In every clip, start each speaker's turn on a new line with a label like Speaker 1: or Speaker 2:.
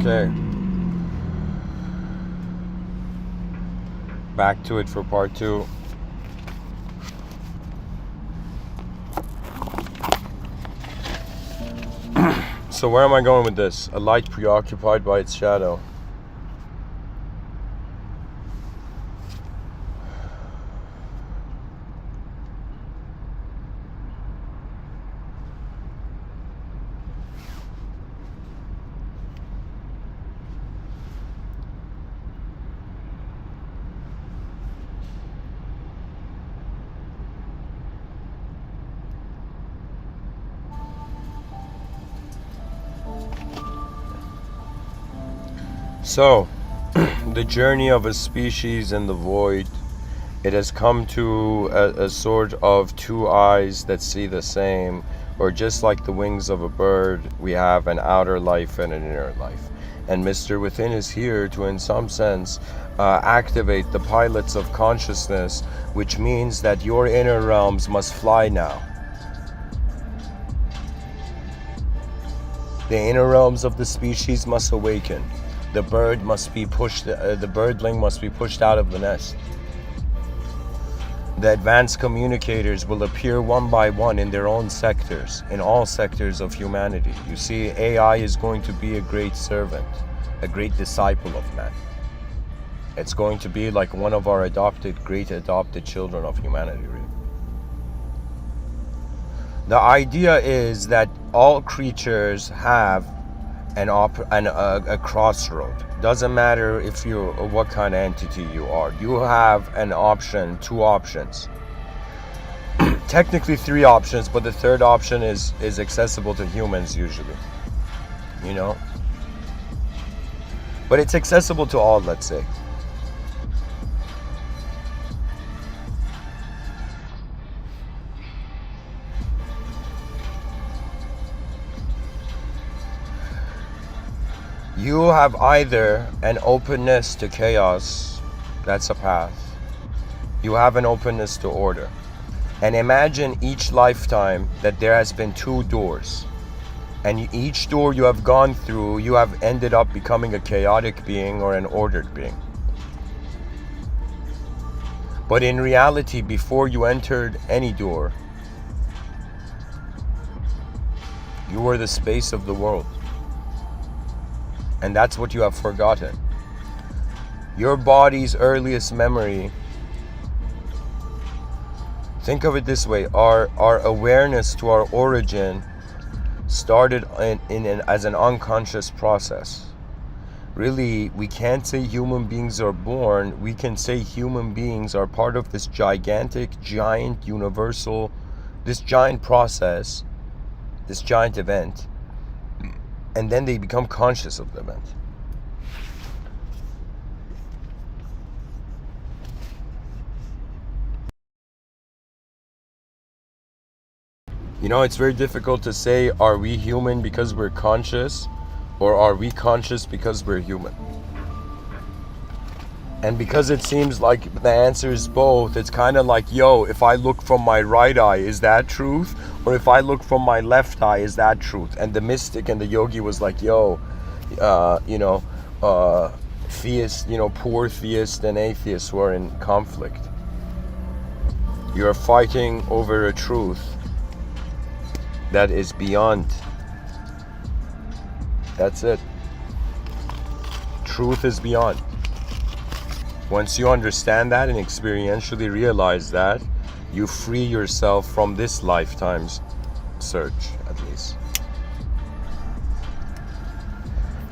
Speaker 1: Okay, back to it for part two. So where am I going with this? A light preoccupied by its shadow. So, the journey of a species in the void, it has come to a sort of two eyes that see the same, or just like the wings of a bird, we have an outer life and an inner life. And Mr. Within is here to, in some sense, activate the pilots of consciousness, which means that your inner realms must fly now. The inner realms of the species must awaken. The bird must be pushed, the birdling must be pushed out of the nest. The advanced communicators will appear one by one in their own sectors, in all sectors of humanity. You see, AI is going to be a great servant, a great disciple of man. It's going to be like one of our great adopted children of humanity, really. The idea is that all creatures have a crossroad. Doesn't matter if you what kind of entity you are. You have an option, two options. Technically three options, but the third option is accessible to humans usually. You know? But it's accessible to all, let's say. You have either an openness to chaos, that's a path. You have an openness to order. And imagine each lifetime that there has been two doors. And each door you have gone through, you have ended up becoming a chaotic being or an ordered being. But in reality, before you entered any door, you were the space of the world. And that's what you have forgotten. Your body's earliest memory, think of it this way, our awareness to our origin started as an unconscious process. Really, we can't say human beings are born, we can say human beings are part of this gigantic, giant, universal, this giant process, this giant event. And then they become conscious of the event. You know, it's very difficult to say, are we human because we're conscious, or are we conscious because we're human? And because it seems like the answer is both, it's kind of like, yo, if I look from my right eye, is that truth? Or if I look from my left eye, is that truth? And the mystic and the yogi was like, yo, theist, poor theist and atheist were in conflict. You're fighting over a truth that is beyond. That's it. Truth is beyond. Once you understand that and experientially realize that, you free yourself from this lifetime's search, at least.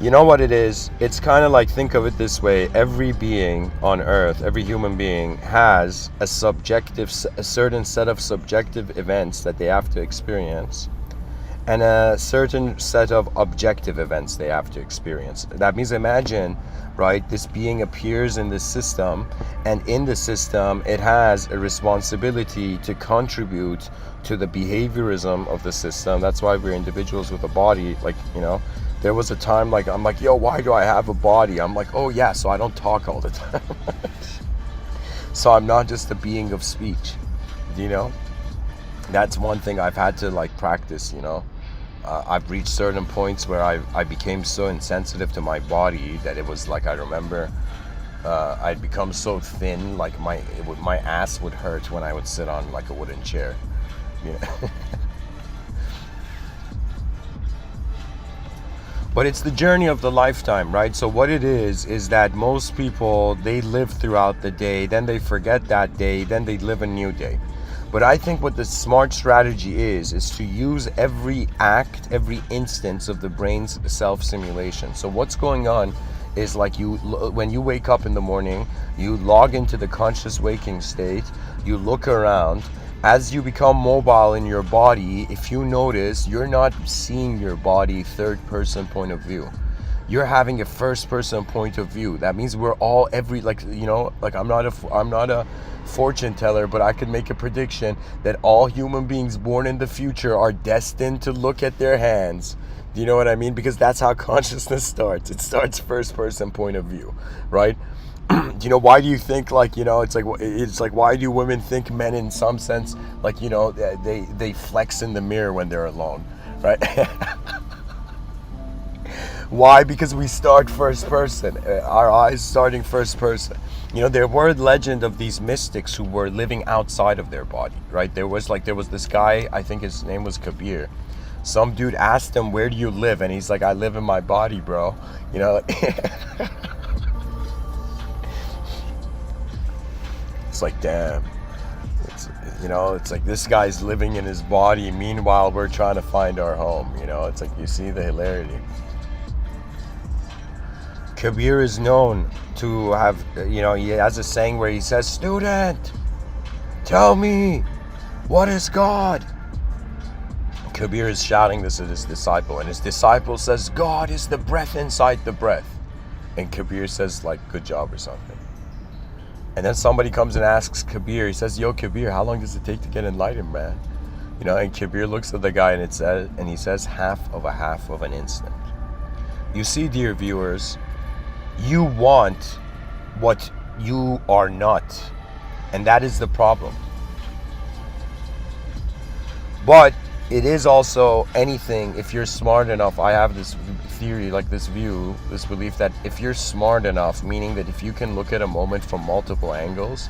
Speaker 1: You know what it is? It's kind of like, think of it this way. Every being on earth, every human being has a certain set of subjective events that they have to experience, and a certain set of objective events they have to experience. That means, imagine, right, this being appears in this system, and in the system it has a responsibility to contribute to the behaviorism of the system. That's why we're individuals with a body. Like, there was a time, like, I'm like, yo, why do I have a body? I'm like, oh yeah, so I don't talk all the time. So I'm not just a being of speech, That's one thing I've had to, like, practice, I've reached certain points where I became so insensitive to my body that it was like, I remember I'd become so thin, like my ass would hurt when I would sit on like a wooden chair. You know? But it's the journey of the lifetime, right? So what it is that most people, they live throughout the day, then they forget that day, then they live a new day. But I think what the smart strategy is to use every act, every instance of the brain's self-simulation. So what's going on is, like, when you wake up in the morning, you log into the conscious waking state, you look around. As you become mobile in your body, if you notice, you're not seeing your body third person point of view. You're having a first person point of view. That means we're all I'm not a fortune teller, but I could make a prediction that all human beings born in the future are destined to look at their hands. Do you know what I mean? Because that's how consciousness starts. It starts first person point of view, right? You know, why do you think, it's like why do women think men, in some sense, they flex in the mirror when they're alone, right? Why? Because we start first person. Our eyes starting first person. You know, there were legend of these mystics who were living outside of their body, right? There was this guy, I think his name was Kabir. Some dude asked him, "Where do you live?" And he's like, "I live in my body, bro." You know. It's like, damn, it's like this guy's living in his body, meanwhile we're trying to find our home. It's like, you see the hilarity. Kabir is known to have, he has a saying where he says, "Student, tell me, what is God?" Kabir is shouting this at his disciple, and his disciple says, "God is the breath inside the breath." And Kabir says, like, "Good job," or something. And then somebody comes and asks Kabir, he says, "Yo, Kabir, how long does it take to get enlightened, man?" And Kabir looks at the guy and he says, half of an instant. You see, dear viewers, you want what you are not, and that is the problem. But it is also anything, if you're smart enough. I have this theory, like this view, this belief that if you're smart enough, meaning that if you can look at a moment from multiple angles,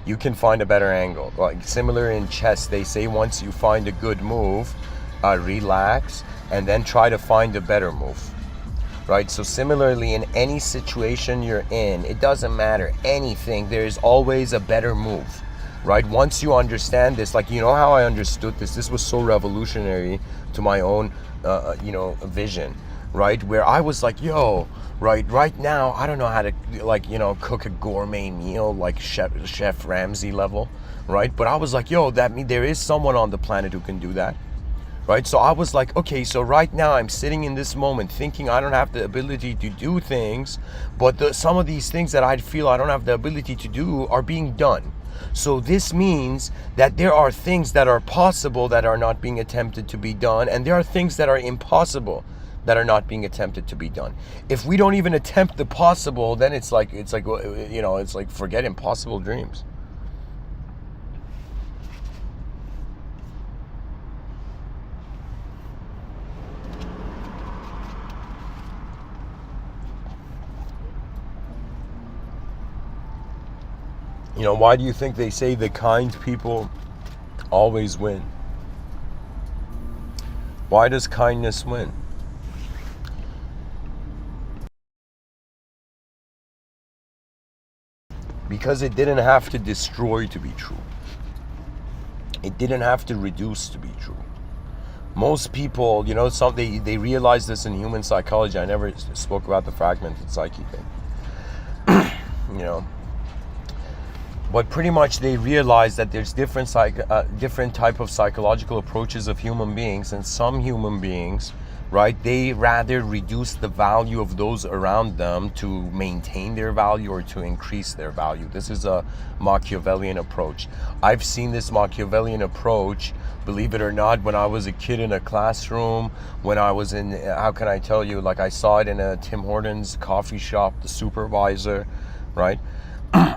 Speaker 1: you can find a better angle. Like similar in chess, they say once you find a good move, relax and then try to find a better move, right? So similarly, in any situation you're in, it doesn't matter anything, there is always a better move, right? Once you understand this, like, how I understood this was so revolutionary to my own vision, right? Where I was like, yo, right now I don't know how to cook a gourmet meal like Chef Ramsay level, right? But I was like, yo, that means there is someone on the planet who can do that, right? So I was like, okay, so right now I'm sitting in this moment thinking I don't have the ability to do things, but some of these things that I feel I don't have the ability to do are being done. So this means that there are things that are possible that are not being attempted to be done, and there are things that are impossible that are not being attempted to be done. If we don't even attempt the possible, then it's like forget impossible dreams. Why do you think they say the kind people always win? Why does kindness win? Because it didn't have to destroy to be true. It didn't have to reduce to be true. Most people, they realize this in human psychology. I never spoke about the fragmented psyche thing. But pretty much they realize that there's different type of psychological approaches of human beings, and some human beings, right, they rather reduce the value of those around them to maintain their value or to increase their value. This is a Machiavellian approach. I've seen this Machiavellian approach, believe it or not, when I was a kid in a classroom, when I was in, how can I tell you, like I saw it in a Tim Hortons coffee shop, the supervisor, right,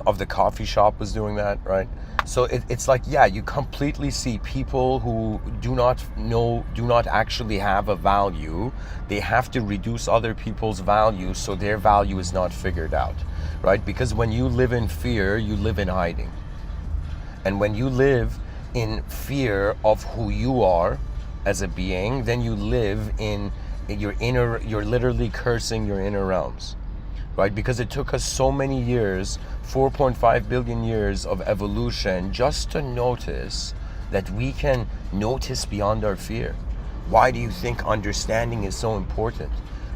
Speaker 1: of the coffee shop was doing that, right? So it's like, yeah, you completely see people who do not actually have a value. They have to reduce other people's value so their value is not figured out, right? Because when you live in fear, you live in hiding. And when you live in fear of who you are as a being, then you live in your inner, you're literally cursing your inner realms, right? Because it took us so many years, 4.5 billion years of evolution, just to notice that we can notice beyond our fear. Why do you think understanding is so important,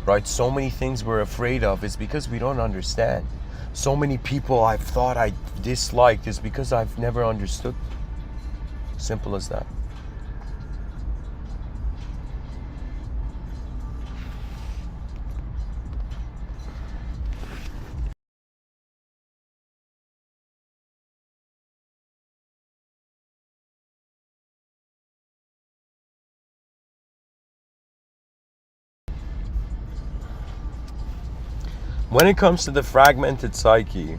Speaker 1: right? So many things we're afraid of is because we don't understand. So many people I've thought I disliked is because I've never understood. Simple as that. When it comes to the fragmented psyche,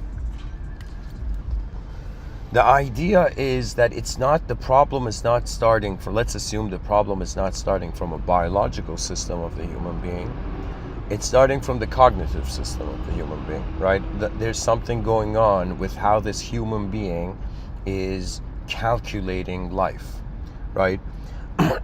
Speaker 1: the idea is that it's not, the problem is not starting from, let's assume the problem is not starting from a biological system of the human being. It's starting from the cognitive system of the human being, right? There's something going on with how this human being is calculating life, right?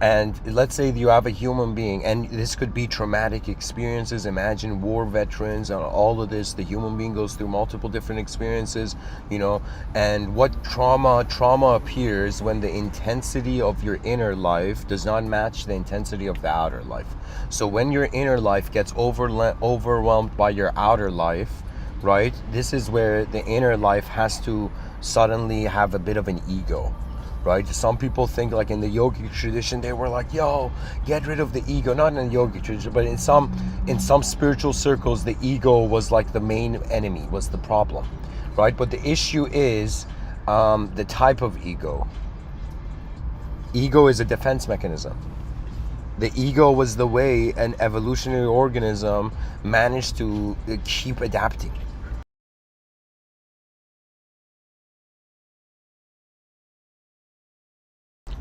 Speaker 1: And let's say you have a human being, and this could be traumatic experiences. Imagine war veterans and all of this. The human being goes through multiple different experiences, and what trauma appears when the intensity of your inner life does not match the intensity of the outer life. So when your inner life gets overwhelmed by your outer life, right, this is where the inner life has to suddenly have a bit of an ego. Right? Some people think, like in the yogic tradition, they were like, yo, get rid of the ego. Not in the yogic tradition, but in some spiritual circles, the ego was like the main enemy, was the problem, right? But the issue is the type of ego. Ego is a defense mechanism. The ego was the way an evolutionary organism managed to keep adapting.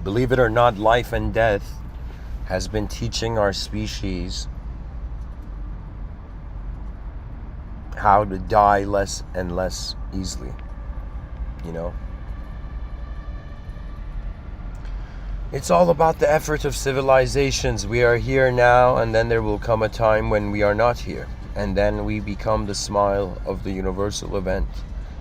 Speaker 1: Believe it or not, life and death has been teaching our species how to die less and less easily, It's all about the effort of civilizations. We are here now, and then there will come a time when we are not here, and then we become the smile of the universal event.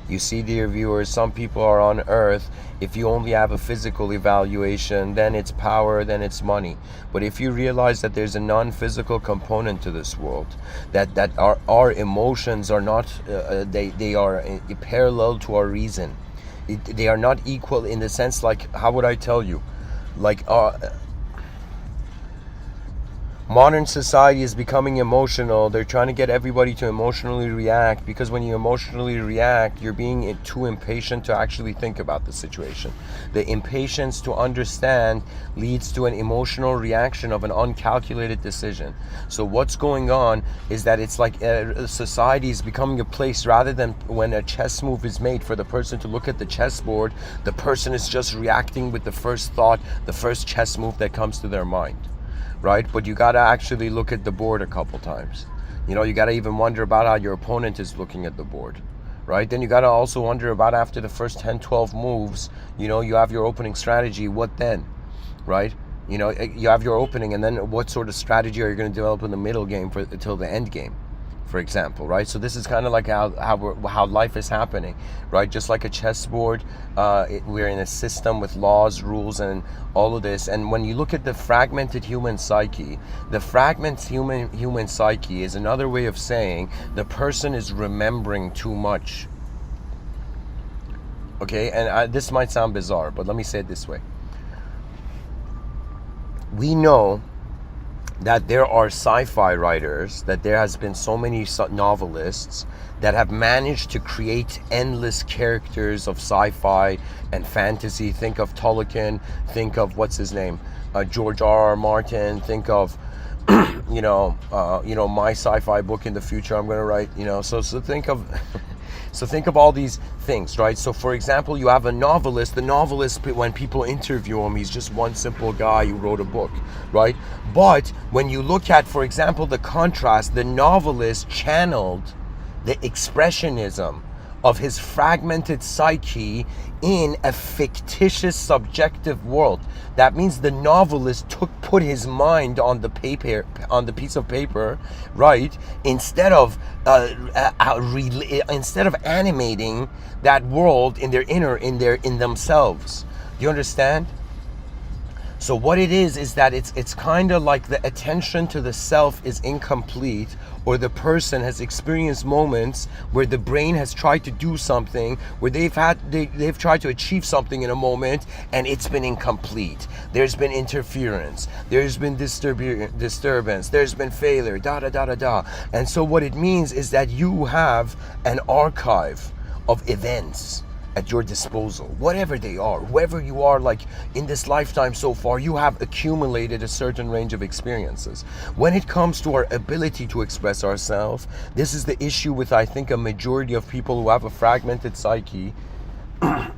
Speaker 1: You see, dear viewers, some people are on Earth. If you only have a physical evaluation, then it's power, then it's money. But if you realize that there's a non-physical component to this world, that our emotions are not, they are parallel to our reason. They are not equal in the sense, like, how would I tell you? Like, modern society is becoming emotional. They're trying to get everybody to emotionally react, because when you emotionally react, you're being too impatient to actually think about the situation. The impatience to understand leads to an emotional reaction of an uncalculated decision. So what's going on is that it's like society is becoming a place, rather than when a chess move is made for the person to look at the chessboard, the person is just reacting with the first thought, the first chess move that comes to their mind. Right? But you got to actually look at the board a couple times. You got to even wonder about how your opponent is looking at the board, right? Then you got to also wonder about, after the first 10, 12 moves, you have your opening strategy. What then, right? You have your opening, and then what sort of strategy are you going to develop in the middle game until the end game, for example, right? So this is kind of like how life is happening, right? Just like a chessboard, we're in a system with laws, rules, and all of this. And when you look at the fragmented human psyche, the fragmented human psyche is another way of saying the person is remembering too much. Okay, and this might sound bizarre, but let me say it this way. We know that there are sci-fi writers, that there has been so many novelists that have managed to create endless characters of sci-fi and fantasy. Think of Tolkien, think of George R.R. Martin, think of my sci-fi book in the future I'm going to write, so think of So think of all these things, right? So for example, you have a novelist. The novelist, when people interview him, he's just one simple guy who wrote a book, right? But when you look at, for example, the contrast, the novelist channeled the expressionism of his fragmented psyche in a fictitious subjective world. That means the novelist put his mind on the paper, on the piece of paper, right? Instead of animating that world in their in themselves. Do you understand? So what it is that it's kind of like the attention to the self is incomplete, or the person has experienced moments where the brain has tried to do something, where they've tried to achieve something in a moment and it's been incomplete. There's been interference, there's been disturbance, there's been failure, da da da da da. And so what it means is that you have an archive of events at your disposal, whatever they are, whoever you are, like in this lifetime so far, you have accumulated a certain range of experiences. When it comes to our ability to express ourselves, this is the issue with, I think, a majority of people who have a fragmented psyche. The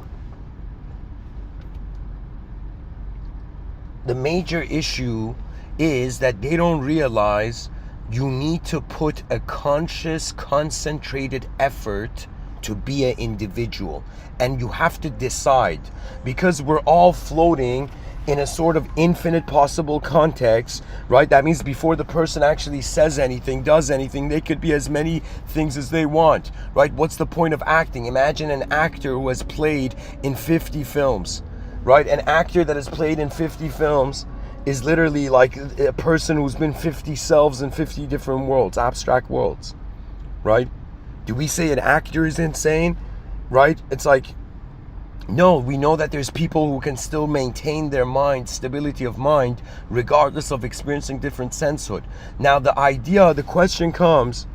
Speaker 1: major issue is that they don't realize you need to put a conscious, concentrated effort to be an individual, and you have to decide, because we're all floating in a sort of infinite possible context, right? That means before the person actually says anything, does anything, they could be as many things as they want, right? What's the point of acting? Imagine an actor who has played in 50 films, right? An actor that has played in 50 films is literally like a person who's been 50 selves in 50 different worlds, abstract worlds, right? Do we say an actor is insane, right? It's like, no, we know that there's people who can still maintain their mind, stability of mind, regardless of experiencing different sensehood. Now the question comes,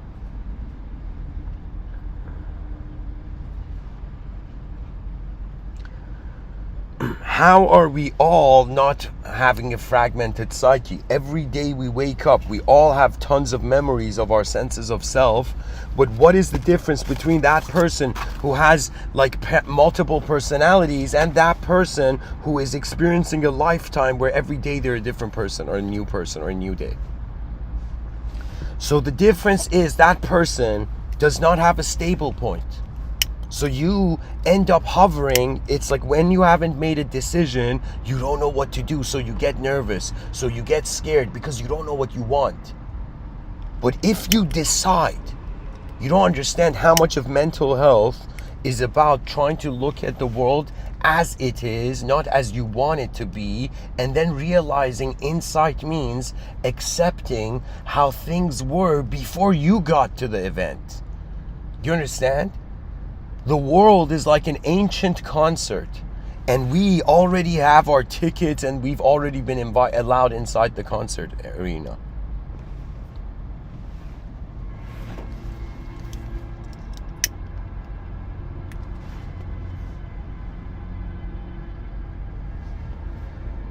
Speaker 1: how are we all not having a fragmented psyche? Every day we wake up, we all have tons of memories of our senses of self, but what is the difference between that person who has like multiple personalities and that person who is experiencing a lifetime where every day they're a different person or a new day? So the difference is that person does not have a stable point. So you end up hovering. It's like when you haven't made a decision, you don't know what to do. So you get nervous. So you get scared because you don't know what you want. But if you decide, you don't understand how much of mental health is about trying to look at the world as it is, not as you want it to be, and then realizing insight means accepting how things were before you got to the event. Do you understand? The world is like an ancient concert, and we already have our tickets and we've already been allowed inside the concert arena.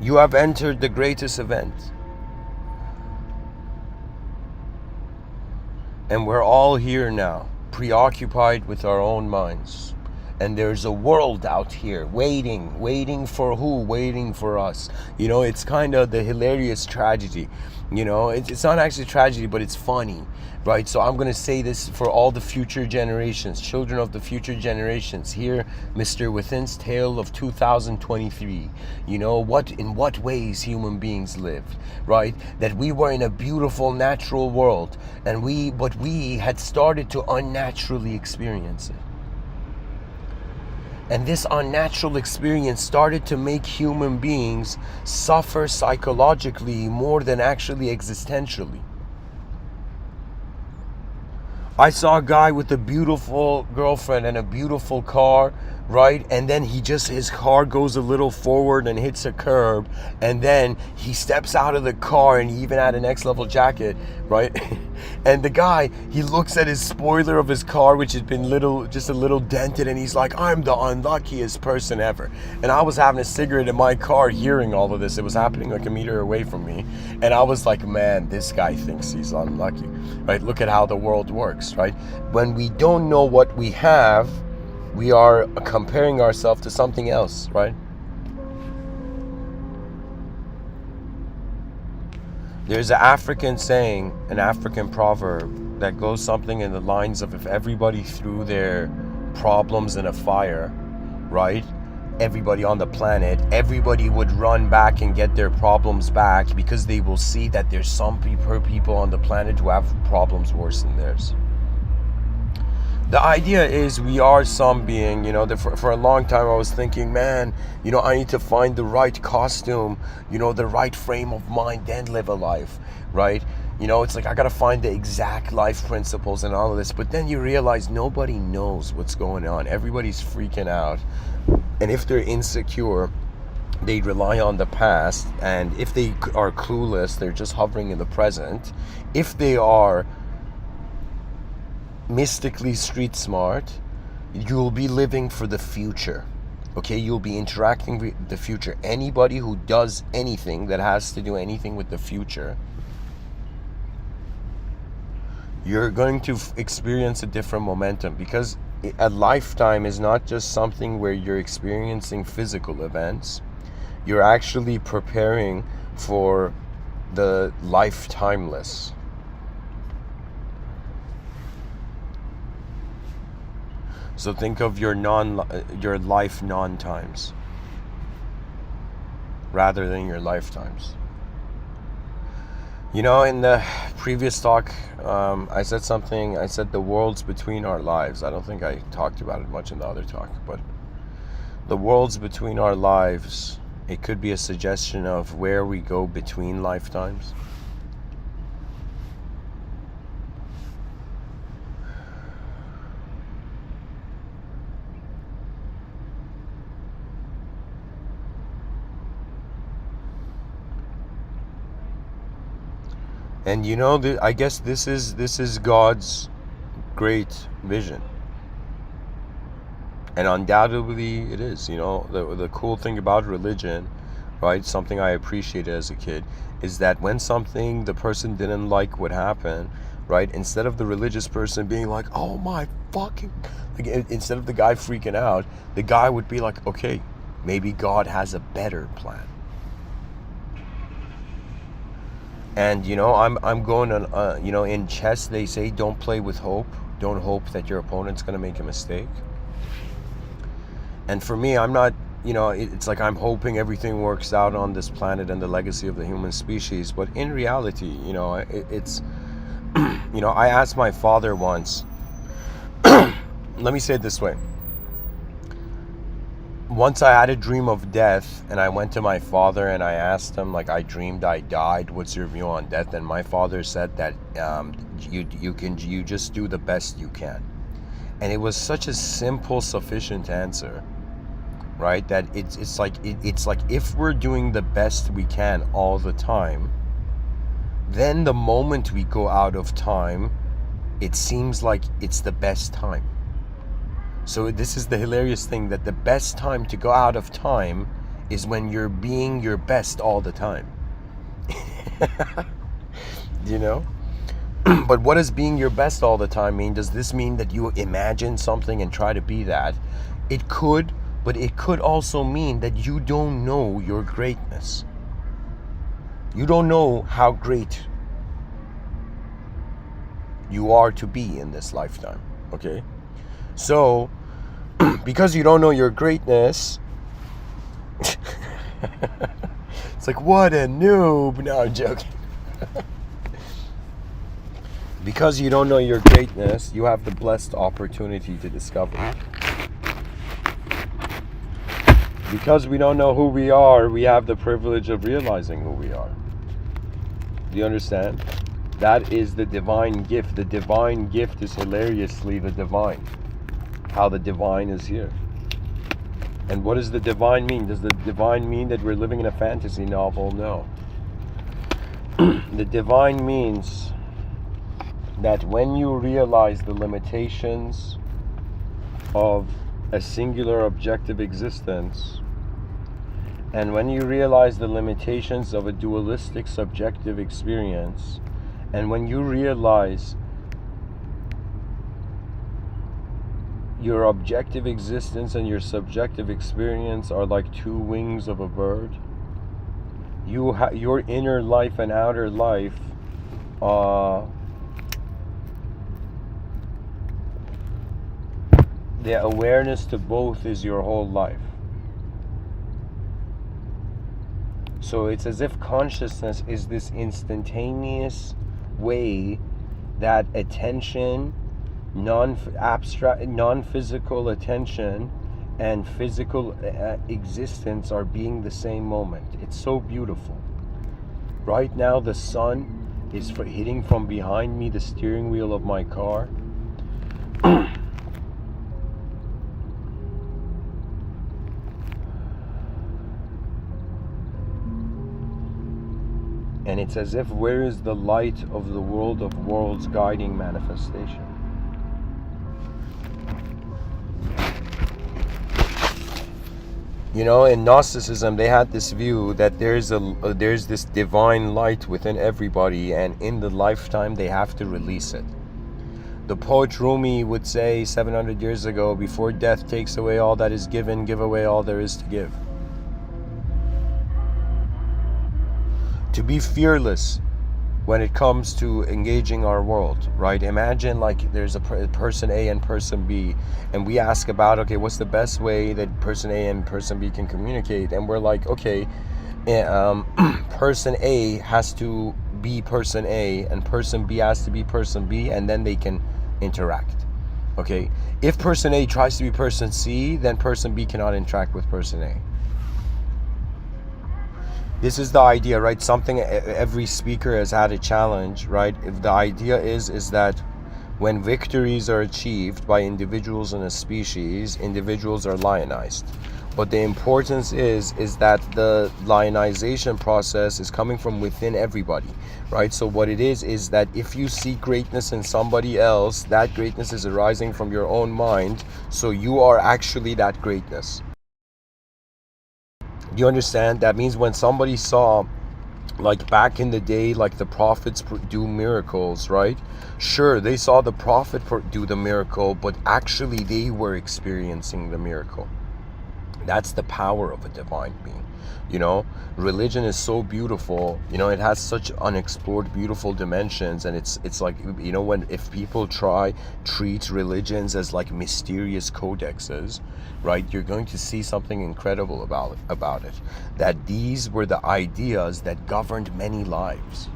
Speaker 1: You have entered the greatest event. And we're all here now, preoccupied with our own minds. And there's a world out here waiting for who? Waiting for us. You know, it's kind of the hilarious tragedy. You know, it's not actually tragedy, but it's funny, right? So I'm going to say this for all the future generations, children of the future generations. Hear Mr.Within's tale of 2023. You know, in what ways human beings lived, right? That we were in a beautiful natural world, and we had started to unnaturally experience it. And this unnatural experience started to make human beings suffer psychologically more than actually existentially. I saw a guy with a beautiful girlfriend and a beautiful car, right? And then his car goes a little forward and hits a curb, and then he steps out of the car, and he even had an X-level jacket, right? And the guy, he looks at his spoiler of his car, which has been just a little dented, and he's like, I'm the unluckiest person ever. And I was having a cigarette in my car hearing all of this. It was happening like a meter away from me, and I was like, man, this guy thinks he's unlucky, right? Look at how the world works, right? When we don't know what we have, we are comparing ourselves to something else, right? There's an African saying, an African proverb that goes something in the lines of, if everybody threw their problems in a fire, right? Everybody on the planet, everybody would run back and get their problems back, because they will see that there's some people on the planet who have problems worse than theirs. The idea is we are some being, for a long time I was thinking, man, I need to find the right costume, the right frame of mind, then live a life, right? It's like I gotta find the exact life principles and all of this, but then you realize nobody knows what's going on. Everybody's freaking out, and if they're insecure, they rely on the past, and if they are clueless, they're just hovering in the present. If they are mystically street smart, you'll be living for the future, okay? You'll be interacting with the future. Anybody who does anything that has to do anything with the future, you're going to experience a different momentum, because a lifetime is not just something where you're experiencing physical events. You're actually preparing for the lifetimeless. So think of your life non-times rather than your lifetimes. In the previous talk, I said the worlds between our lives. I don't think I talked about it much in the other talk, but the worlds between our lives, it could be a suggestion of where we go between lifetimes. And I guess this is God's great vision, and undoubtedly it is. The cool thing about religion, right? Something I appreciated as a kid is that when the person didn't like what happened, right? Instead of the religious person being like, "Oh my fucking," instead of the guy freaking out, the guy would be like, "Okay, maybe God has a better plan." And I'm going on, in chess they say don't play with hope. Don't hope that your opponent's going to make a mistake. And for me, I'm not, it's like I'm hoping everything works out on this planet and the legacy of the human species. But in reality, it's, I asked my father once, let me say it this way. Once I had a dream of death, and I went to my father and I asked him, I dreamed I died, what's your view on death? And my father said that you just do the best you can. And it was such a simple, sufficient answer, right? That it's like if we're doing the best we can all the time, then the moment we go out of time, it seems like it's the best time. So this is the hilarious thing, that the best time to go out of time is when you're being your best all the time. But what does being your best all the time mean? Does this mean that you imagine something and try to be that? It could, but it could also mean that you don't know your greatness. You don't know how great you are to be in this lifetime, okay? So, because you don't know your greatness, it's like, what a noob. No, I'm joking. Because you don't know your greatness, you have the blessed opportunity to discover. Because we don't know who we are, we have the privilege of realizing who we are. Do you understand? That is the divine gift. The divine gift is hilariously the divine. How the divine is here. And what does the divine mean? Does the divine mean that we're living in a fantasy novel? No. The divine means that when you realize the limitations of a singular objective existence, and when you realize the limitations of a dualistic subjective experience, and when you realize your objective existence and your subjective experience are like two wings of a bird, your inner life and outer life the awareness to both is your whole life. So it's as if consciousness is this instantaneous way that attention, non-physical attention and physical existence are being the same moment. It's so beautiful. Right now the sun is hitting from behind me the steering wheel of my car. And it's as if, where is the light of the world of worlds guiding manifestation? You know, in Gnosticism, they had this view that there's this divine light within everybody, and in the lifetime they have to release it. The poet Rumi would say 700 years ago, before death takes away all that is given, give away all there is to give. To be fearless when it comes to engaging our world, right? Imagine like there's a person A and person B, and we ask about, okay, what's the best way that person A and person B can communicate? And we're like, okay, person A has to be person A and person B has to be person B, and then they can interact. Okay, if person A tries to be person C, then person B cannot interact with person A. This is the idea, right? Something every speaker has had a challenge, right? If the idea is that when victories are achieved by individuals in a species, individuals are lionized. But the importance is that the lionization process is coming from within everybody, right? So what it is that if you see greatness in somebody else, that greatness is arising from your own mind, so you are actually that greatness. Do you understand? That means when somebody saw, like back in the day, like the prophets do miracles, right? Sure, they saw the prophet do the miracle, but actually they were experiencing the miracle. That's the power of a divine being. You know, religion is so beautiful. You know, it has such unexplored, beautiful dimensions, and it's like, you know, if people treat religions as like mysterious codexes, right? You're going to see something incredible about it. That these were the ideas that governed many lives.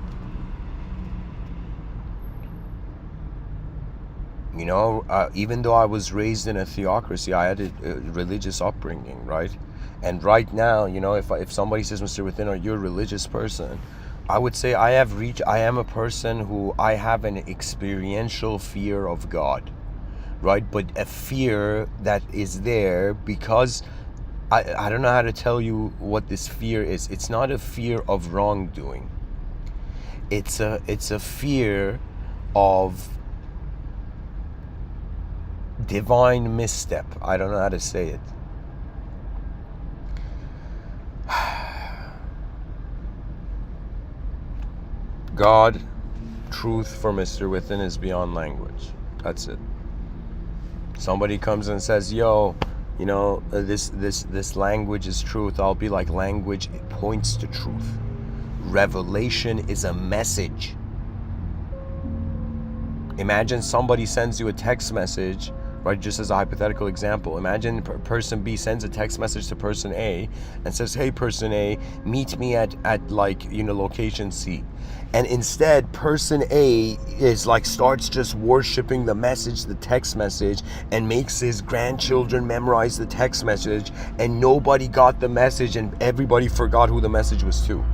Speaker 1: You know, even though I was raised in a theocracy, I had a religious upbringing, right? And right now, you know, if somebody says, Mr. Within, are you a religious person? I would say I am a person who I have an experiential fear of God, right? But a fear that is there because I don't know how to tell you what this fear is. It's not a fear of wrongdoing. It's a fear of divine misstep. I don't know how to say it. God, truth for Mr. Within is beyond language. That's it. Somebody comes and says, yo, you know, this language is truth. I'll be like, language, it points to truth. Revelation is a message. Imagine somebody sends you a text message, right? Just as a hypothetical example, imagine person B sends a text message to person A and says, hey, person A, meet me at like, you know, location C. And instead, person A is like, starts just worshiping the message, the text message, and makes his grandchildren memorize the text message, and nobody got the message, and everybody forgot who the message was to.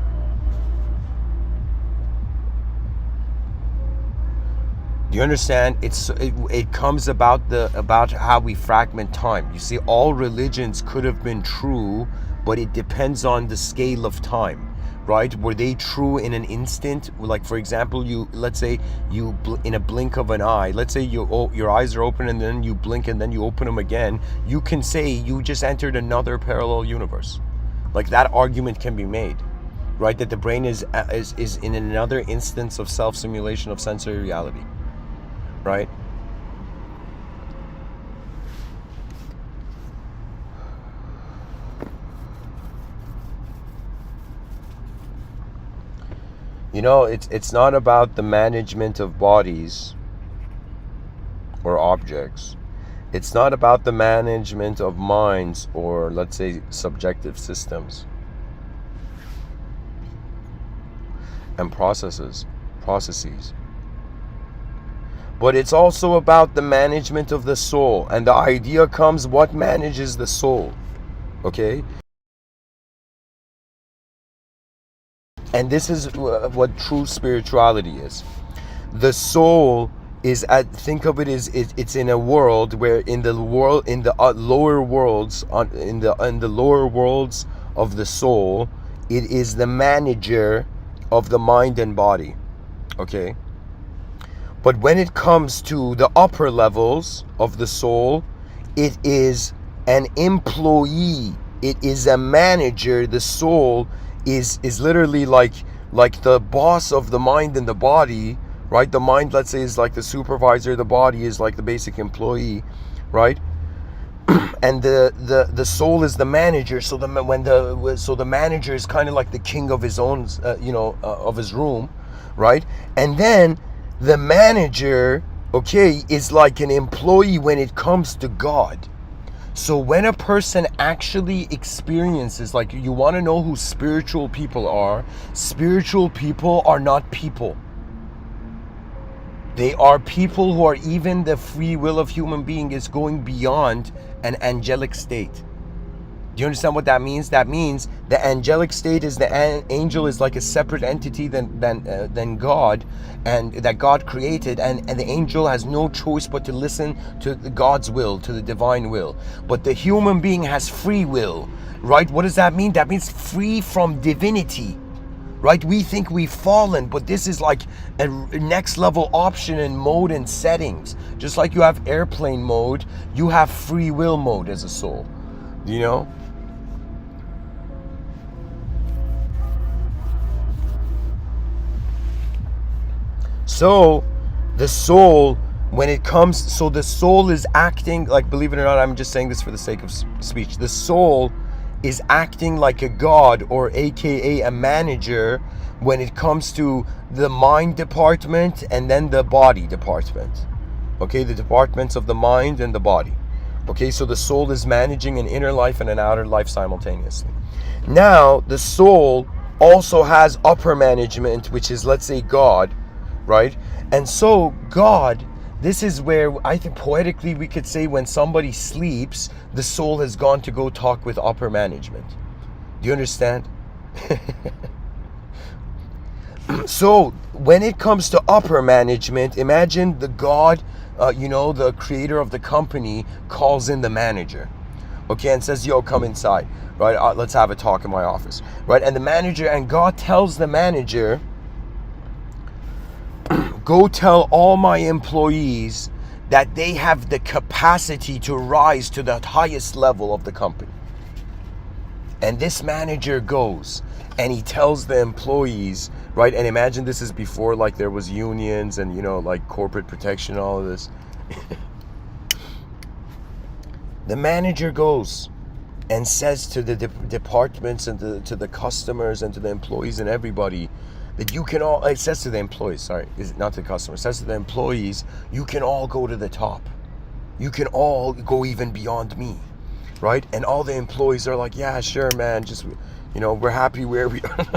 Speaker 1: Do you understand? It comes about how we fragment time. You see, all religions could have been true, but it depends on the scale of time, right? Were they true in an instant? Like, for example, let's say in a blink of an eye. Let's say your eyes are open and then you blink and then you open them again. You can say you just entered another parallel universe. Like, that argument can be made, right? That the brain is in another instance of self-simulation of sensory reality. Right? You know, it's not about the management of bodies or objects. It's not about the management of minds or, let's say, subjective systems and processes. But it's also about the management of the soul. And the idea comes, what manages the soul? Okay? And this is what true spirituality is. The soul is think of it as it's in a world where in the lower worlds in the lower worlds of the soul, it is the manager of the mind and body. Okay? But when it comes to the upper levels of the soul, it is an employee. It is a manager. The soul is literally like the boss of the mind and the body, right? The mind, let's say, is like the supervisor. The body is like the basic employee, right? And the soul is the manager. So the manager is kind of like the king of his own, of his room, right? And then the manager, okay, is like an employee when it comes to God. So when a person actually experiences, like, you want to know who spiritual people are not people. They are people who are, even the free will of human being is going beyond an angelic state. Do you understand what that means? That means the angelic state is the angel is like a separate entity than God, and that God created, and the angel has no choice but to listen to God's will, to the divine will. But the human being has free will, right? What does that mean? That means free from divinity, right? We think we've fallen, but this is like a next level option and mode and settings. Just like you have airplane mode, you have free will mode as a soul, you know? So the soul, when it comes, so the soul is acting like, believe it or not, I'm just saying this for the sake of speech, the soul is acting like a god, or aka a manager, when it comes to the mind department and then the body department. Okay, the departments of the mind and the body. Okay, so the soul is managing an inner life and an outer life simultaneously. Now the soul also has upper management, which is, let's say, God, right? And so God, this is where I think poetically we could say, when somebody sleeps, the soul has gone to go talk with upper management. Do you understand? So when it comes to upper management, imagine the God, the creator of the company calls in the manager, okay, and says, yo, come inside, right? Let's have a talk in my office, right? And the manager, and God tells the manager, go tell all my employees that they have the capacity to rise to the highest level of the company. And this manager goes and he tells the employees, right? And imagine this is before, like, there was unions and, like, corporate protection, all of this. The manager goes and says to the departments and to the customers and to the employees and everybody, that you can all, it says to the employees, sorry, is not to the customers, it says to the employees, you can all go to the top. You can all go even beyond me, right? And all the employees are like, yeah, sure, man, just, we're happy where we are.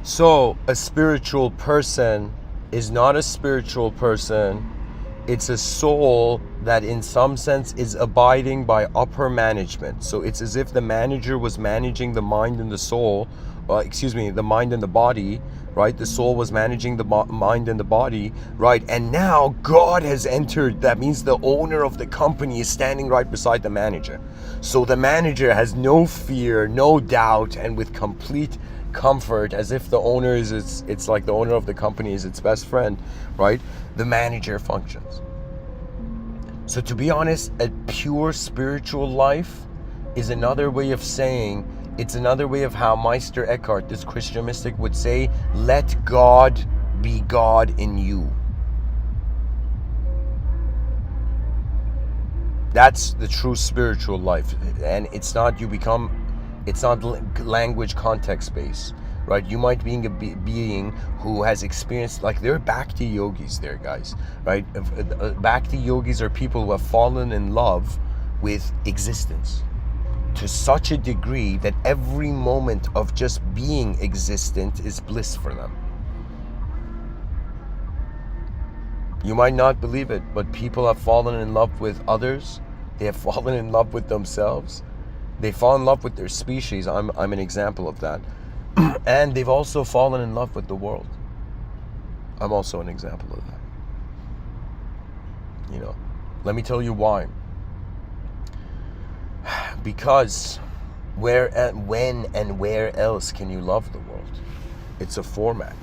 Speaker 1: So a spiritual person is not a spiritual person. It's a soul that in some sense is abiding by upper management. So it's as if the manager was managing the mind and the soul, the mind and the body, right? The soul was managing the mind and the body, right? And now God has entered. That means the owner of the company is standing right beside the manager. So the manager has no fear, no doubt, and with complete comfort, as if the owner is, it's like the owner of the company is its best friend, right? The manager functions. So to be honest, a pure spiritual life is another way of saying, it's another way of how Meister Eckhart, this Christian mystic, would say, let God be God in you. That's the true spiritual life. And it's not language context based, right? You might be a being who has experienced, like, there are Bhakti yogis there, guys, right? Bhakti yogis are people who have fallen in love with existence to such a degree that every moment of just being existent is bliss for them. You might not believe it, but people have fallen in love with others. They have fallen in love with themselves. They fall in love with their species. I'm an example of that. And they've also fallen in love with the world. I'm also an example of that. You know, let me tell you why. Because when and where else can you love the world? It's a format.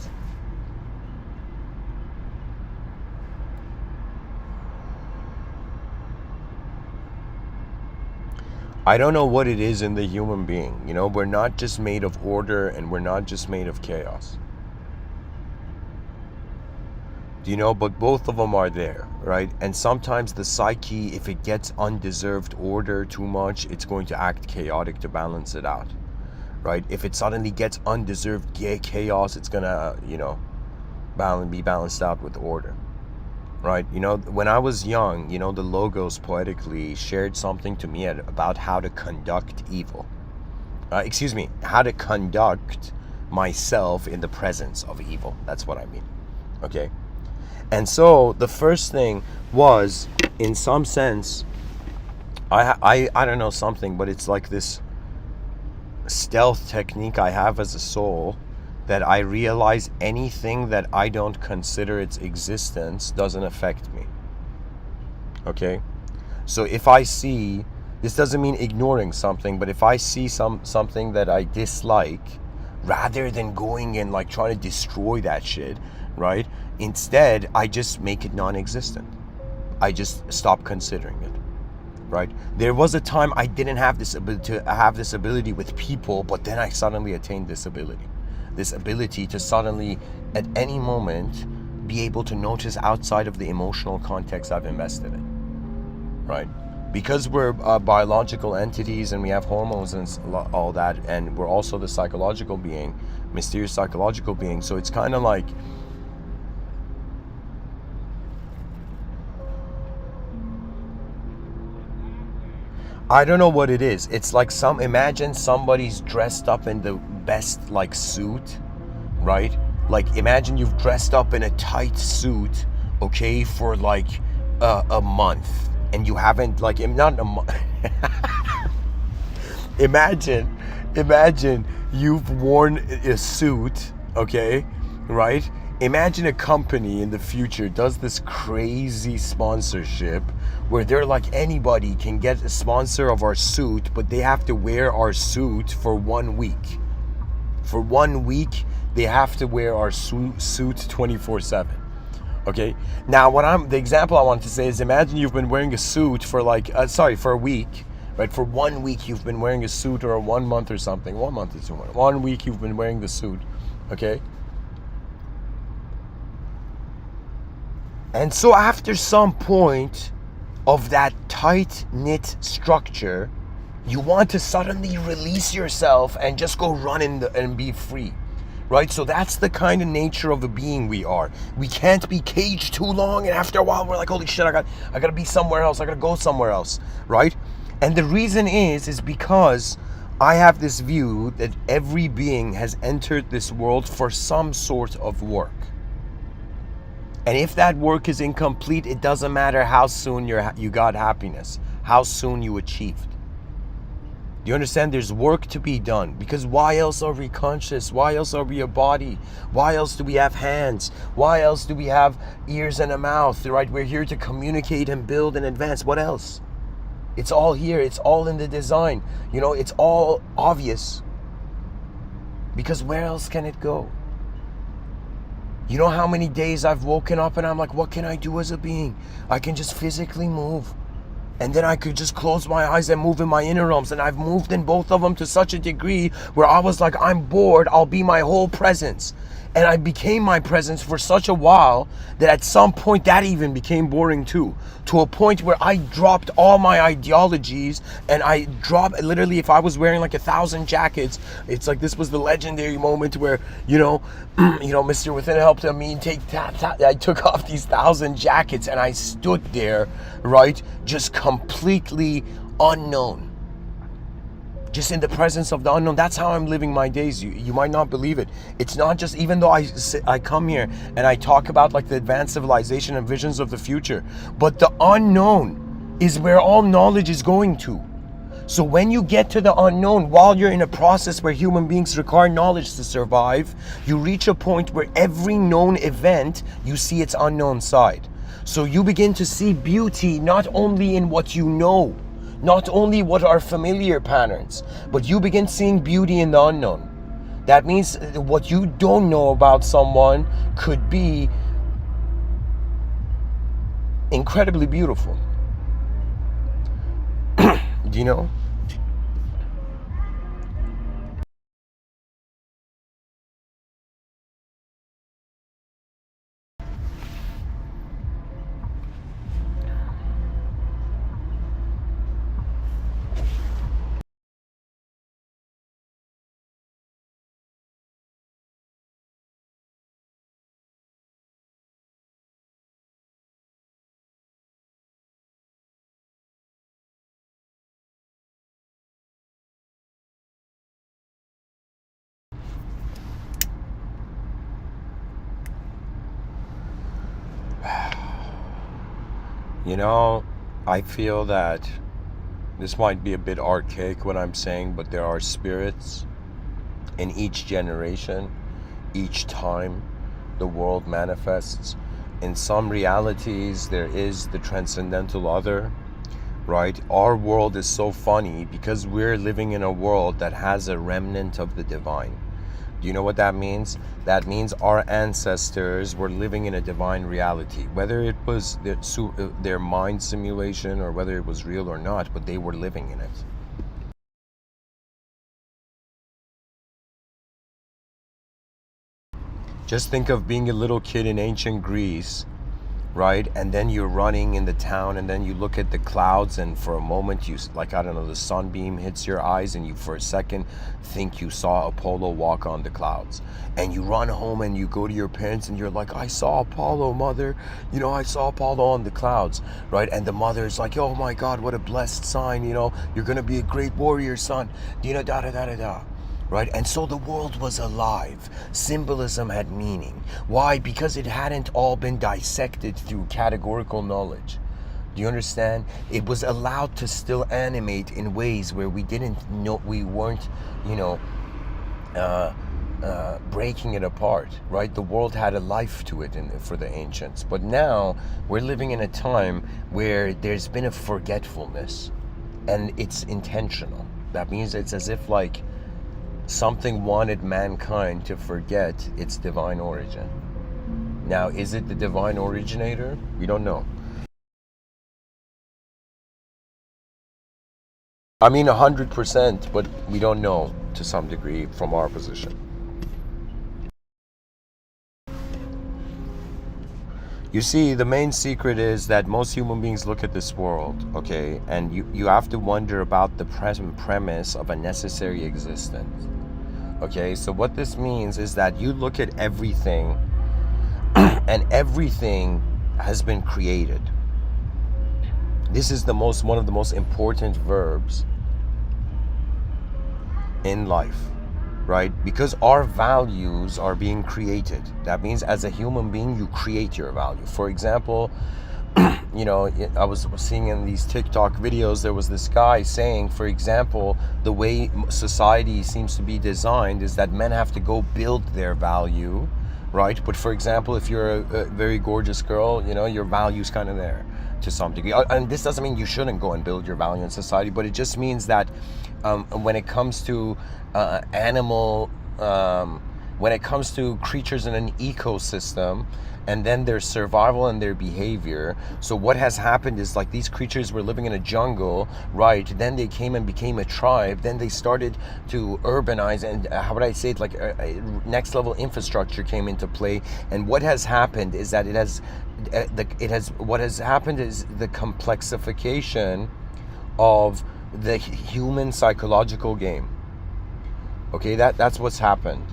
Speaker 1: I don't know what it is in the human being. You know, we're not just made of order and we're not just made of chaos. You know, but both of them are there, right? And sometimes the psyche, if it gets undeserved order too much, it's going to act chaotic to balance it out, right? If it suddenly gets undeserved chaos, it's gonna, you know, be balanced out with order. Right, you know, when I was young, you know, the Logos poetically shared something to me about how to conduct evil. How to conduct myself in the presence of evil. That's what I mean. Okay, and so the first thing was, in some sense, I don't know something, but it's like this stealth technique I have as a soul, that I realize anything that I don't consider its existence doesn't affect me. Okay? So if I see, this doesn't mean ignoring something, but if I see something that I dislike, rather than going and like trying to destroy that shit, right? Instead, I just make it non-existent. I just stop considering it. Right? There was a time I didn't have this ability with people, but then I suddenly attained this ability. This ability to suddenly, at any moment, be able to notice outside of the emotional context I've invested in, right? Because we're biological entities and we have hormones and all that, and we're also the psychological being, mysterious psychological being, so it's kind of like, I don't know what it is. It's like imagine somebody's dressed up in the best like suit, right? Like imagine you've dressed up in a tight suit, okay, for like a month, and you haven't like, not a month. Imagine you've worn a suit, okay, right? Imagine a company in the future does this crazy sponsorship where they're like, anybody can get a sponsor of our suit, but they have to wear our suit for 1 week. For 1 week, they have to wear our suit 24/7. Okay. Now, the example I want to say is, imagine you've been wearing a suit for like, for a week, right? For 1 week, you've been wearing a suit, or 1 month or something. 1 month is too much. 1 week, you've been wearing the suit. Okay. And so after some point of that tight-knit structure, you want to suddenly release yourself and just go run and be free, right? So that's the kind of nature of the being we are. We can't be caged too long, and after a while we're like, holy shit, I gotta be somewhere else, I gotta go somewhere else, right? And the reason is because I have this view that every being has entered this world for some sort of work. And if that work is incomplete, it doesn't matter how soon you got happiness, how soon you achieved. Do you understand? There's work to be done, because why else are we conscious? Why else are we a body? Why else do we have hands? Why else do we have ears and a mouth, right? We're here to communicate and build and advance. What else? It's all here. It's all in the design. You know, it's all obvious. Because where else can it go? You know how many days I've woken up and I'm like, what can I do as a being? I can just physically move. And then I could just close my eyes and move in my inner realms. And I've moved in both of them to such a degree where I was like, I'm bored. I'll be my whole presence. And I became my presence for such a while that at some point that even became boring too. To a point where I dropped all my ideologies, and I dropped, literally, if I was wearing like 1,000 jackets, it's like this was the legendary moment where, Mr. Within helped me I took off these 1,000 jackets and I stood there, right? Just completely unknown. Just in the presence of the unknown. That's how I'm living my days. You might not believe it. It's not just, even though I come here and I talk about like the advanced civilization and visions of the future, but the unknown is where all knowledge is going to. So when you get to the unknown, while you're in a process where human beings require knowledge to survive, you reach a point where every known event, you see its unknown side. So you begin to see beauty not only in what you know, not only what are familiar patterns, but you begin seeing beauty in the unknown. That means what you don't know about someone could be incredibly beautiful. Do you know? You know, I feel that this might be a bit archaic what I'm saying, but there are spirits in each generation, each time the world manifests. In some realities, there is the transcendental other, right? Our world is so funny because we're living in a world that has a remnant of the divine. Do you know what that means? That means our ancestors were living in a divine reality, whether it was their mind simulation or whether it was real or not, but they were living in it. Just think of being a little kid in ancient Greece, right? And then you're running in the town, and then you look at the clouds, and for a moment you, like, I don't know, the sunbeam hits your eyes, and you for a second think you saw Apollo walk on the clouds. And you run home and you go to your parents and you're like, I saw Apollo, mother. I saw Apollo on the clouds, right? And the mother is like, oh my God, what a blessed sign, you're gonna be a great warrior, son. Da da da da da. Right? And so the world was alive. Symbolism had meaning. Why? Because it hadn't all been dissected through categorical knowledge. Do you understand? It was allowed to still animate in ways where we didn't know, we weren't, breaking it apart, right? The world had a life to it for the ancients. But now we're living in a time where there's been a forgetfulness, and it's intentional. That means it's as if like something wanted mankind to forget its divine origin. Now, is it the divine originator? We don't know. I mean 100%, but we don't know to some degree from our position. You see, the main secret is that most human beings look at this world, okay, and you have to wonder about the present premise of a necessary existence. Okay, so what this means is that you look at everything and everything has been created. This is one of the most important verbs in life, right? Because our values are being created. That means as a human being, you create your value. For example, I was seeing in these TikTok videos, there was this guy saying, for example, the way society seems to be designed is that men have to go build their value, right? But for example, if you're a very gorgeous girl, your value's kind of there to some degree. And this doesn't mean you shouldn't go and build your value in society, but it just means that when it comes to when it comes to creatures in an ecosystem, and then their survival and their behavior. So what has happened is, like, these creatures were living in a jungle, right? Then they came and became a tribe. Then they started to urbanize, and how would I say it? Like next level infrastructure came into play. And what has happened is that what has happened is the complexification of the human psychological game. Okay, that's what's happened,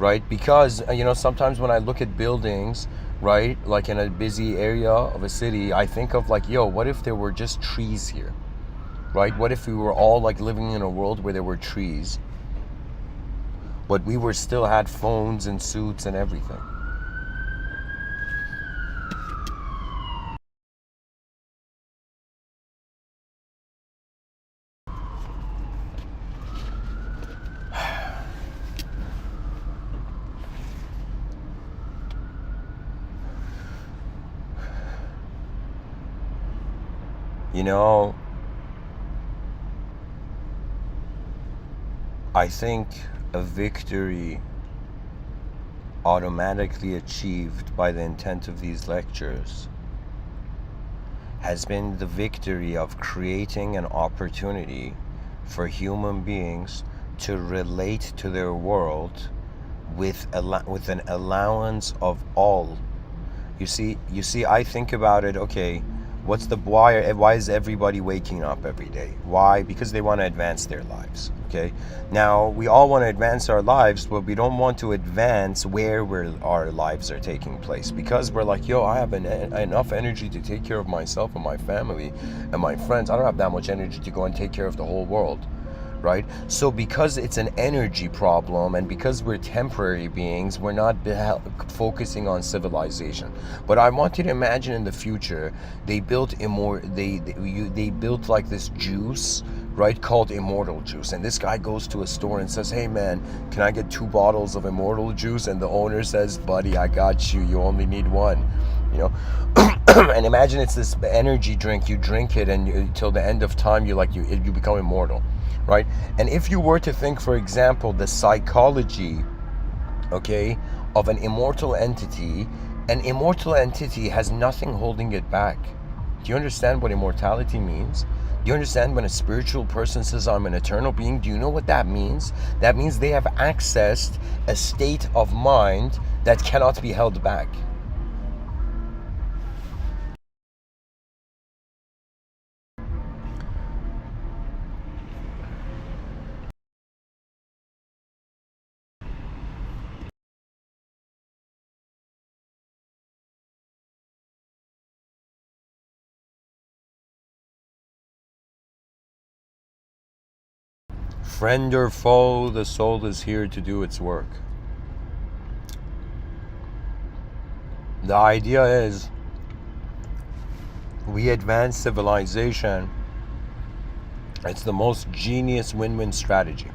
Speaker 1: right? Because sometimes when I look at buildings, right, like in a busy area of a city, I think of like, what if there were just trees here, right? What if we were all like living in a world where there were trees, but we were still had phones and suits and everything? I think a victory automatically achieved by the intent of these lectures has been the victory of creating an opportunity for human beings to relate to their world with an allowance of all. You see, I think about it, okay, why is everybody waking up every day? Why? Because they want to advance their lives. Okay, now we all want to advance our lives, but we don't want to advance where our lives are taking place, because we're like, I have enough energy to take care of myself and my family and my friends. I don't have that much energy to go and take care of the whole world, right? So because it's an energy problem, and because we're temporary beings, we're not focusing on civilization. But I want you to imagine in the future, they built they built like this juice, right, called immortal juice. And this guy goes to a store and says, hey man, can I get 2 bottles of immortal juice? And the owner says, buddy, I got you only need 1. And imagine it's this energy drink. You drink it, and till the end of time, you become immortal, right? And if you were to think, for example, the psychology, okay, of an immortal entity has nothing holding it back. Do you understand what immortality means? Do you understand when a spiritual person says, I'm an eternal being? Do you know what that means? That means they have accessed a state of mind that cannot be held back. Friend or foe, the soul is here to do its work. The idea is, we advance civilization. It's the most genius win-win strategy.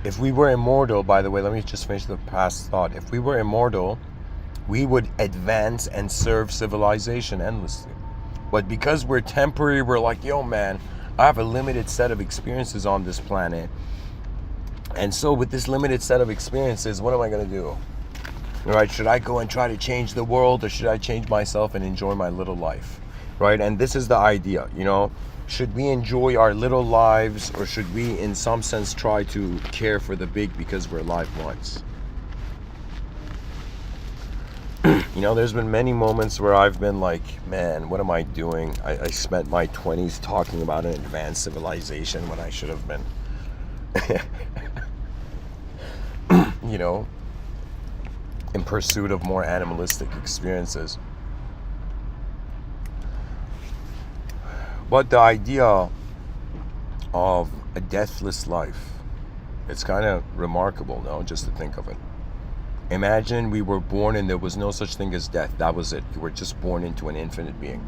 Speaker 1: If we were immortal, by the way, let me just finish the past thought. If we were immortal, we would advance and serve civilization endlessly. But because we're temporary, we're like, man, I have a limited set of experiences on this planet. And so with this limited set of experiences, what am I going to do? Right? Should I go and try to change the world, or should I change myself and enjoy my little life? Right? And this is the idea, Should we enjoy our little lives, or should we, in some sense, try to care for the big because we're alive once? There's been many moments where I've been like, man, what am I doing? I spent my 20s talking about an advanced civilization when I should have been, in pursuit of more animalistic experiences. But the idea of a deathless life, It's kind of remarkable, no? Just to think of it. Imagine we were born and there was no such thing as death. That was it. You were just born into an infinite being.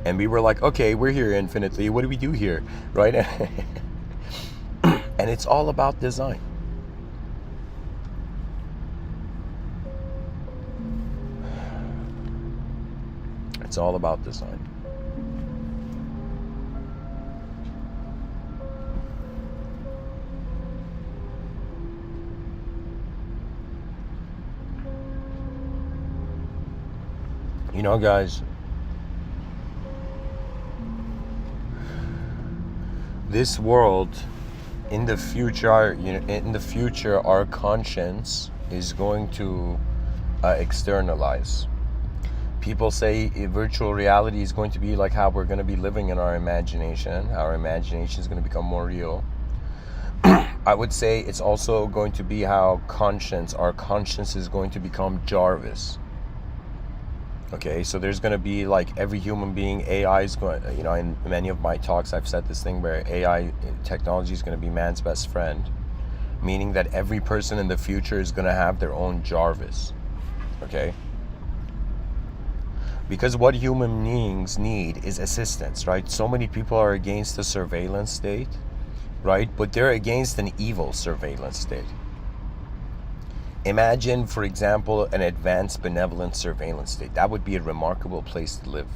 Speaker 1: And we were like, okay, we're here infinitely. What do we do here? Right? And it's all about design. It's all about design. You know, guys, this world, in the future, our conscience is going to externalize. People say virtual reality is going to be like how we're going to be living in our imagination. Our imagination is going to become more real. I would say it's also going to be how our conscience is going to become Jarvis. Okay, so there's going to be like every human being, AI is going, in many of my talks I've said this thing where AI technology is going to be man's best friend, meaning that every person in the future is going to have their own Jarvis. Okay? Because what human beings need is assistance, right? So many people are against the surveillance state, right? But they're against an evil surveillance state. Imagine, for example, an advanced benevolent surveillance state. That would be a remarkable place to live,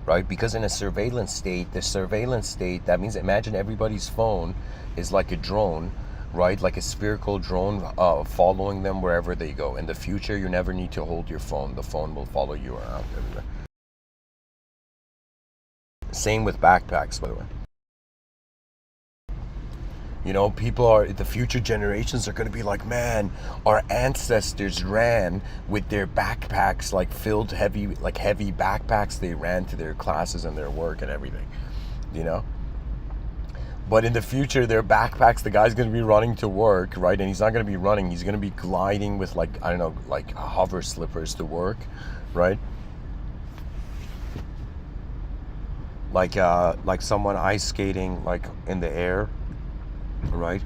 Speaker 1: right? Because in a surveillance state, that means imagine everybody's phone is like a drone, right? Like a spherical drone following them wherever they go. In the future, you never need to hold your phone. The phone will follow you around everywhere. Same with backpacks, by the way. The future generations are going to be like, man, our ancestors ran with their backpacks, like filled heavy backpacks. They ran to their classes and their work and everything, But in the future, their backpacks, the guy's going to be running to work, right? And he's not going to be running. He's going to be gliding with like hover slippers to work, right? Like someone ice skating like in the air. Right?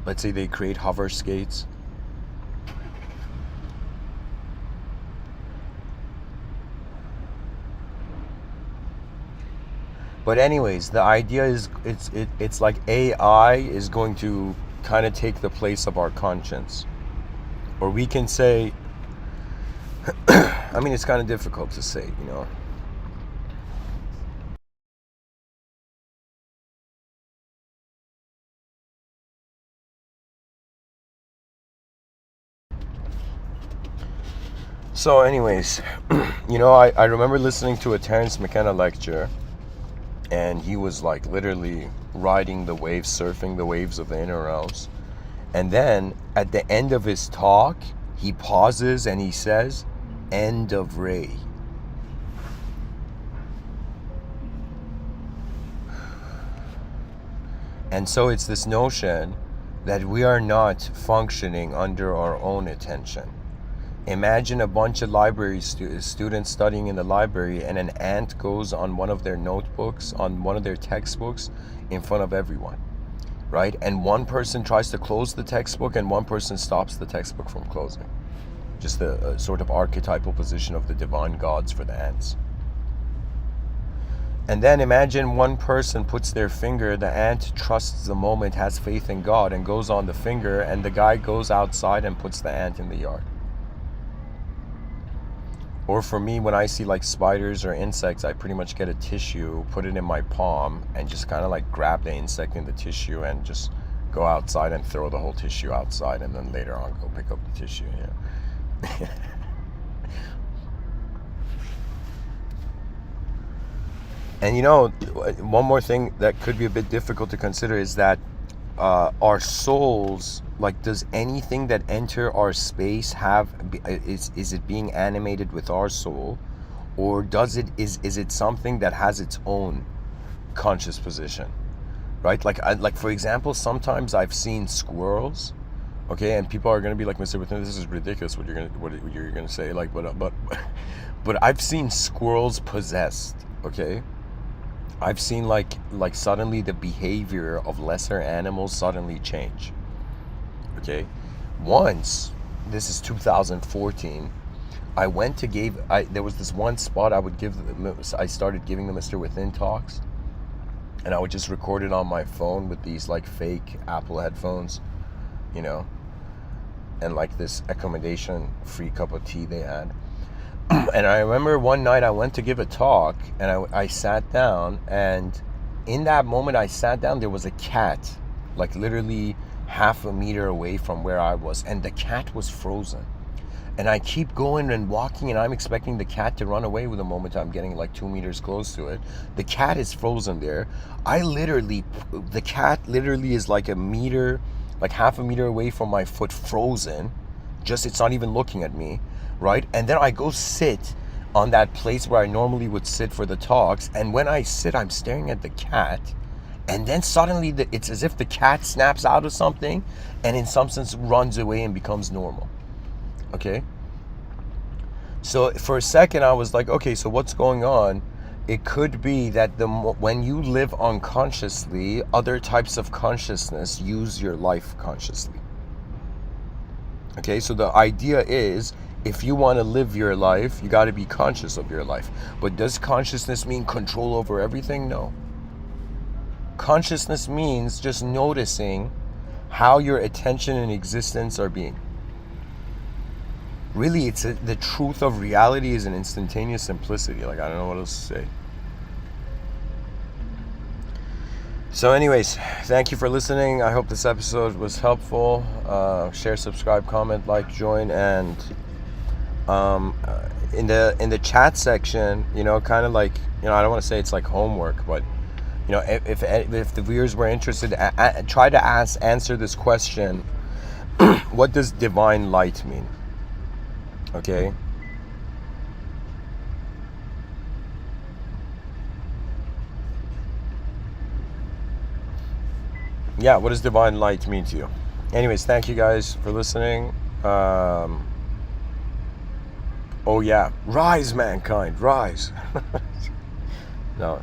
Speaker 1: Let's say they create hover skates. But anyways, the idea is it's like AI is going to kind of take the place of our conscience. Or we can say I mean, it's kind of difficult to say, So anyways, I remember listening to a Terence McKenna lecture, and he was like literally riding the waves, surfing the waves of the inner realms. And then at the end of his talk, he pauses and he says, "End of Ray." And so it's this notion that we are not functioning under our own attention. Imagine a bunch of library students studying in the library, and an ant goes on one of their notebooks, on one of their textbooks, in front of everyone, right? And one person tries to close the textbook, and one person stops the textbook from closing. Just a sort of archetypal position of the divine gods for the ants. And then imagine one person puts their finger, the ant trusts the moment, has faith in God, and goes on the finger, and the guy goes outside and puts the ant in the yard. Or for me, when I see like spiders or insects, I pretty much get a tissue, put it in my palm, and just kind of like grab the insect in the tissue and just go outside and throw the whole tissue outside, and then later on go pick up the tissue. And one more thing that could be a bit difficult to consider is that our souls, like, does anything that enter our space is it being animated with our soul, or is it something that has its own conscious position, right? Like for example, sometimes I've seen squirrels, okay, and people are going to be like, Mr. Within, this is ridiculous what you're gonna say, like, but I've seen squirrels possessed, okay. I've seen like suddenly the behavior of lesser animals suddenly change. Okay, once, this is 2014, I went to there was this one spot I started giving the Mr. Within talks, and I would just record it on my phone with these like fake Apple headphones, you know, and like this accommodation free cup of tea they had. And I remember one night I went to give a talk, and I sat down, and in that moment I sat down, there was a cat, like literally half a meter away from where I was, and the cat was frozen. And I keep going and walking, and I'm expecting the cat to run away with the moment I'm getting like 2 meters close to it. The cat is frozen there. The cat literally is like a meter, like half a meter away from my foot, frozen. Just, it's not even looking at me, right? And then I go sit on that place where I normally would sit for the talks. And when I sit, I'm staring at the cat. And then suddenly it's as if the cat snaps out of something and in some sense runs away and becomes normal. Okay? So for a second I was like, okay, so what's going on? It could be that when you live unconsciously, other types of consciousness use your life consciously. Okay, so the idea is, if you want to live your life, you got to be conscious of your life. But does consciousness mean control over everything? No. Consciousness means just noticing how your attention and existence are being. Really, the truth of reality is an instantaneous simplicity. Like, I don't know what else to say. So anyways, thank you for listening. I hope this episode was helpful. Share, subscribe, comment, like, join, and in the chat section, you know, kind of like, you know, I don't want to say it's like homework, but you know, if the viewers were interested, try to answer this question: what does divine light mean? Okay. Yeah, what does divine light mean to you? Anyways, thank you guys for listening. Oh yeah, rise, mankind, rise. No,